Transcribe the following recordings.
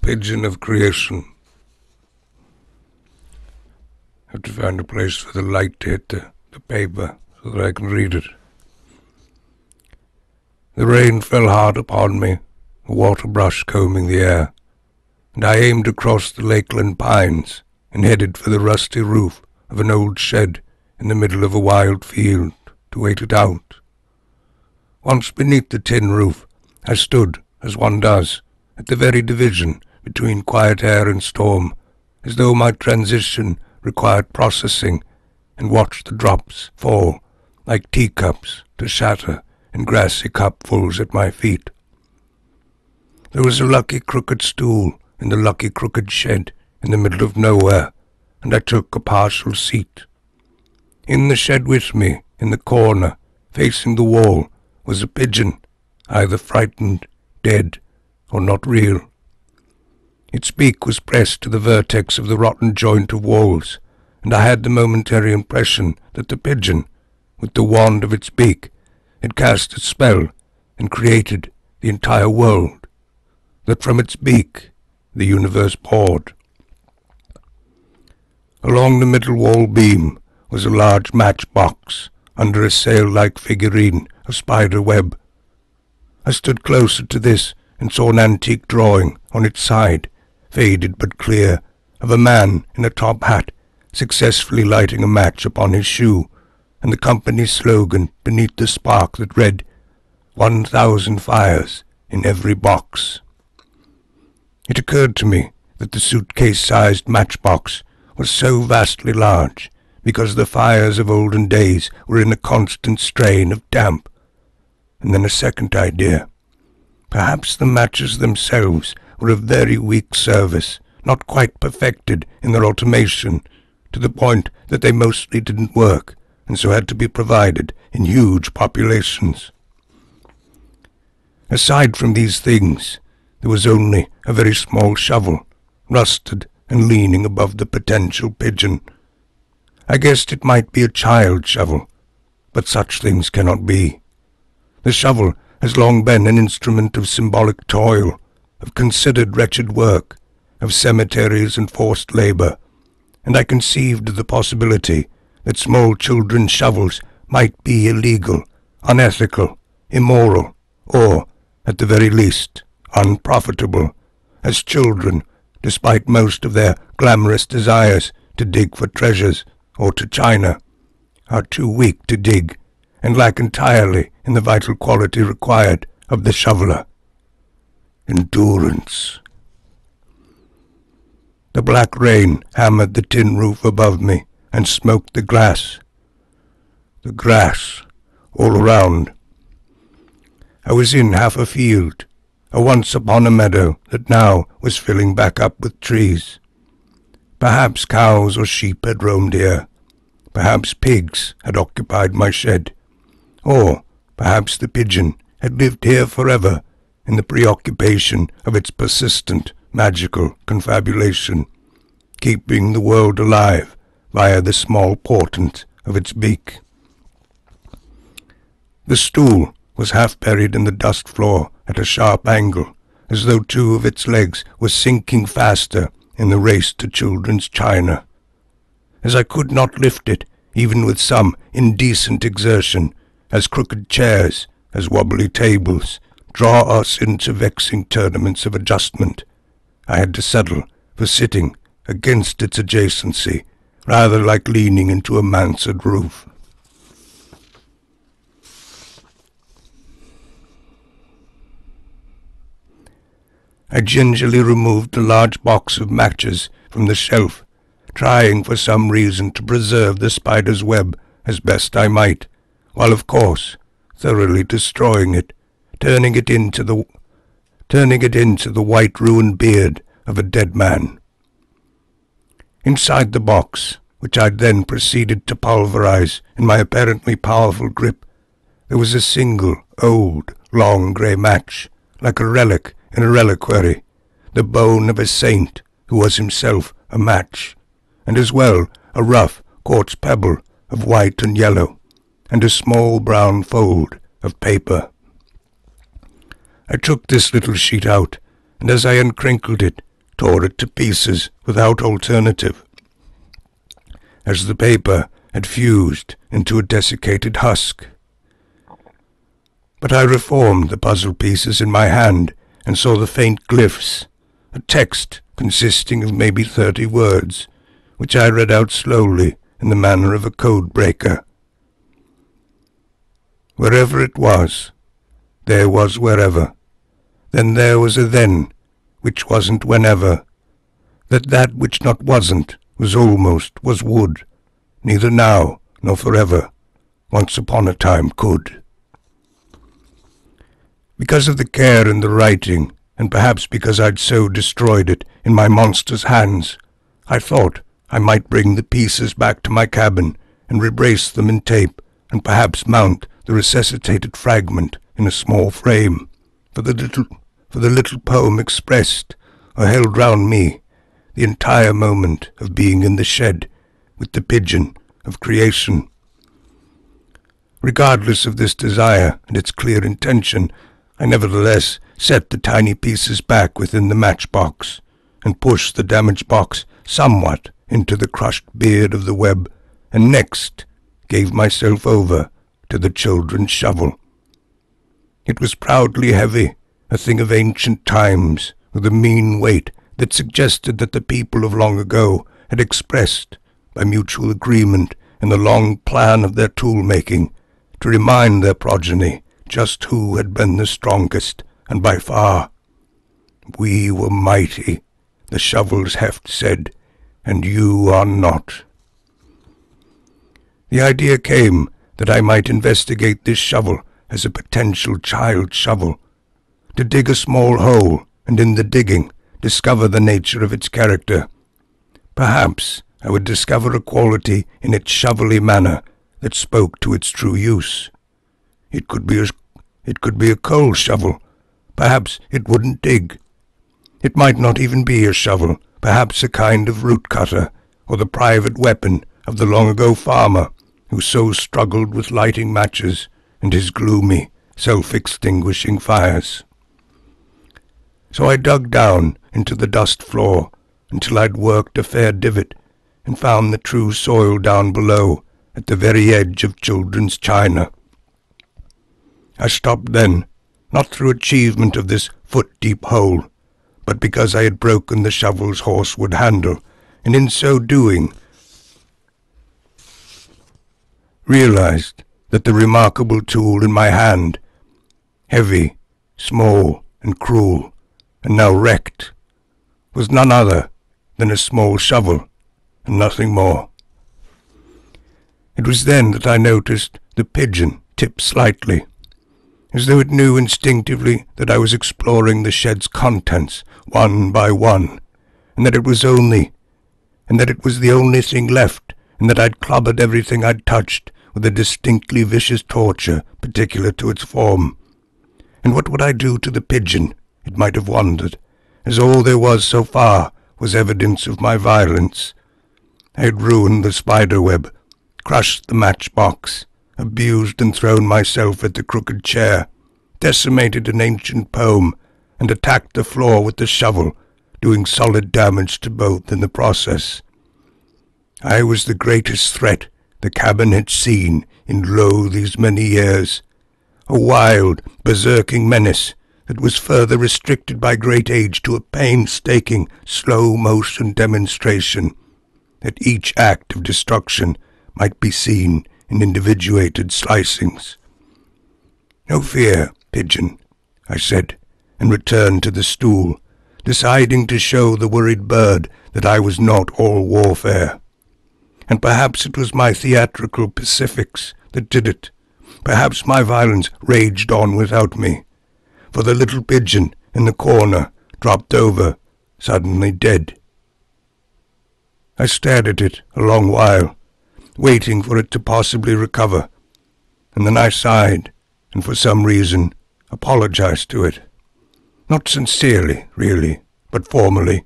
Pigeon of Creation. I have to find a place for the light to hit the paper so that I can read it. The rain fell hard upon me, a water brush combing the air, and I aimed across the lakeland pines and headed for the rusty roof of an old shed in the middle of a wild field to wait it out. Once beneath the tin roof, I stood, as one does, at the very division between quiet air and storm, as though my transition required processing, and watched the drops fall like teacups to shatter in grassy cupfuls at my feet. There was a lucky crooked stool in the lucky crooked shed in the middle of nowhere, and I took a partial seat. In the shed with me, in the corner, facing the wall, was a pigeon, either frightened, dead, or not real. Its beak was pressed to the vertex of the rotten joint of walls, and I had the momentary impression that the pigeon, with the wand of its beak, had cast a spell and created the entire world, that from its beak the universe poured. Along the middle wall beam was a large matchbox under a sail-like figurine of spider web. I stood closer to this and saw an antique drawing on its side, faded but clear, of a man in a top hat successfully lighting a match upon his shoe, and the company's slogan beneath the spark that read, 1,000 fires in every box. It occurred to me that the suitcase-sized matchbox was so vastly large because the fires of olden days were in a constant strain of damp. And then a second idea. Perhaps the matches themselves were of very weak service, not quite perfected in their automation, to the point that they mostly didn't work, and so had to be provided in huge populations. Aside from these things, there was only a very small shovel, rusted and leaning above the potential pigeon. I guessed it might be a child shovel, but such things cannot be. The shovel has long been an instrument of symbolic toil, of considered wretched work, of cemeteries and forced labor, and I conceived of the possibility that small children's shovels might be illegal, unethical, immoral, or, at the very least, unprofitable, as children, despite most of their glamorous desires to dig for treasures or to China, are too weak to dig and lack entirely in the vital quality required of the shoveler: endurance. The black rain hammered the tin roof above me and smoked the grass all around. I was in half a field, a once upon a meadow that now was filling back up with trees. Perhaps cows or sheep had roamed here. Perhaps pigs had occupied my shed. Or perhaps the pigeon had lived here forever in the preoccupation of its persistent, magical confabulation, keeping the world alive via the small portent of its beak. The stool was half buried in the dust floor at a sharp angle, as though two of its legs were sinking faster in the race to children's china. As I could not lift it, even with some indecent exertion, as crooked chairs, as wobbly tables, draw us into vexing tournaments of adjustment, I had to settle for sitting against its adjacency, rather like leaning into a mansard roof. I gingerly removed the large box of matches from the shelf, trying for some reason to preserve the spider's web as best I might, while of course thoroughly destroying it, turning it into the white ruined beard of a dead man. Inside the box, which I then proceeded to pulverize in my apparently powerful grip, there was a single, old, long grey match, like a relic in a reliquary, the bone of a saint who was himself a match, and as well a rough quartz pebble of white and yellow, and a small brown fold of paper. I took this little sheet out, and as I uncrinkled it, tore it to pieces without alternative, as the paper had fused into a desiccated husk. But I reformed the puzzle pieces in my hand and saw the faint glyphs, a text consisting of maybe 30 words, which I read out slowly in the manner of a code breaker. Wherever it was, there was wherever. Then there was a then, which wasn't whenever. That which not wasn't, was almost, was would, neither now nor forever, once upon a time could. Because of the care in the writing, and perhaps because I'd so destroyed it in my monster's hands, I thought I might bring the pieces back to my cabin and rebrace them in tape, and perhaps mount the resuscitated fragment in a small frame, for the little poem expressed or held round me the entire moment of being in the shed with the Pigeon of Creation. Regardless of this desire and its clear intention, I nevertheless set the tiny pieces back within the matchbox and pushed the damaged box somewhat into the crushed beard of the web, and next gave myself over to the children's shovel. It was proudly heavy, a thing of ancient times, with a mean weight that suggested that the people of long ago had expressed, by mutual agreement in the long plan of their tool-making, to remind their progeny just who had been the strongest, and by far. We were mighty, the shovel's heft said, and you are not. The idea came that I might investigate this shovel as a potential child shovel, to dig a small hole, and in the digging discover the nature of its character. Perhaps I would discover a quality in its shovelly manner that spoke to its true use. It could be a coal shovel. Perhaps it wouldn't dig. It might not even be a shovel, perhaps a kind of root cutter, or the private weapon of the long-ago farmer who so struggled with lighting matches and his gloomy, self-extinguishing fires. So I dug down into the dust floor until I'd worked a fair divot and found the true soil down below at the very edge of children's china. I stopped then, not through achievement of this foot-deep hole, but because I had broken the shovel's horsewood handle, and in so doing realized that the remarkable tool in my hand, heavy, small, and cruel, and now wrecked, was none other than a small shovel, and nothing more. It was then that I noticed the pigeon tip slightly, as though it knew instinctively that I was exploring the shed's contents one by one, and that it was the only thing left, and that I'd clobbered everything I'd touched with a distinctly vicious torture particular to its form. And what would I do to the pigeon, it might have wondered, as all there was so far was evidence of my violence. I had ruined the spider-web, crushed the matchbox, abused and thrown myself at the crooked chair, decimated an ancient poem, and attacked the floor with the shovel, doing solid damage to both in the process. I was the greatest threat the cabin had seen in lo these many years, a wild, berserking menace that was further restricted by great age to a painstaking, slow-motion demonstration, that each act of destruction might be seen in individuated slicings. "No fear, Pigeon," I said, and returned to the stool, deciding to show the worried bird that I was not all warfare. And perhaps it was my theatrical pacifics that did it. Perhaps my violence raged on without me, for the little pigeon in the corner dropped over, suddenly dead. I stared at it a long while, waiting for it to possibly recover, and then I sighed, and for some reason apologized to it. Not sincerely, really, but formally.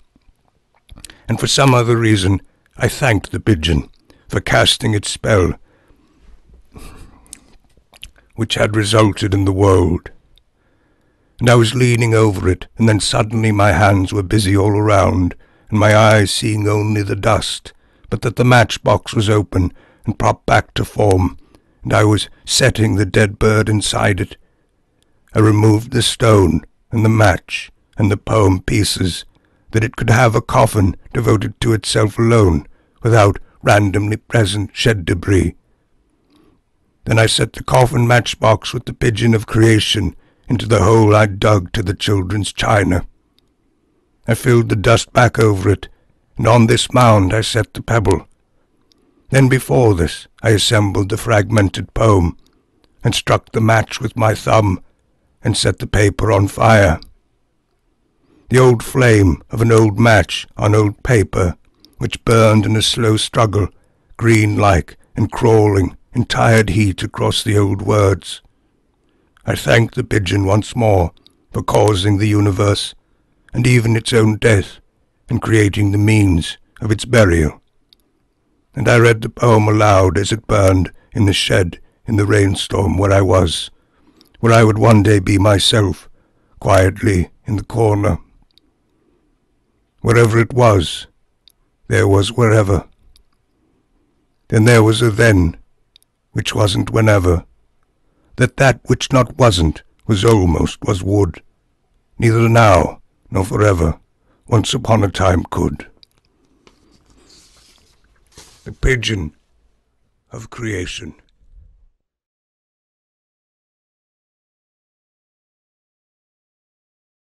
And for some other reason I thanked the pigeon for casting its spell, which had resulted in the world. and I was leaning over it, and then suddenly my hands were busy all around, and my eyes seeing only the dust, but that the matchbox was open and propped back to form, and I was setting the dead bird inside it. I removed the stone and the match and the poem pieces, that it could have a coffin devoted to itself alone, without randomly present shed debris. Then I set the coffin matchbox with the Pigeon of Creation into the hole I'd dug to the children's china. I filled the dust back over it, and on this mound I set the pebble. Then before this I assembled the fragmented poem, and struck the match with my thumb, and set the paper on fire. The old flame of an old match on old paper, which burned in a slow struggle, green-like and crawling in tired heat across the old words. I thanked the pigeon once more for causing the universe, and even its own death, and creating the means of its burial. And I read the poem aloud as it burned in the shed in the rainstorm where I was, where I would one day be myself, quietly in the corner. Wherever it was, there was wherever. Then there was a then, which wasn't whenever, that which not wasn't was almost was would, neither now nor forever, once upon a time could. The Pigeon of Creation.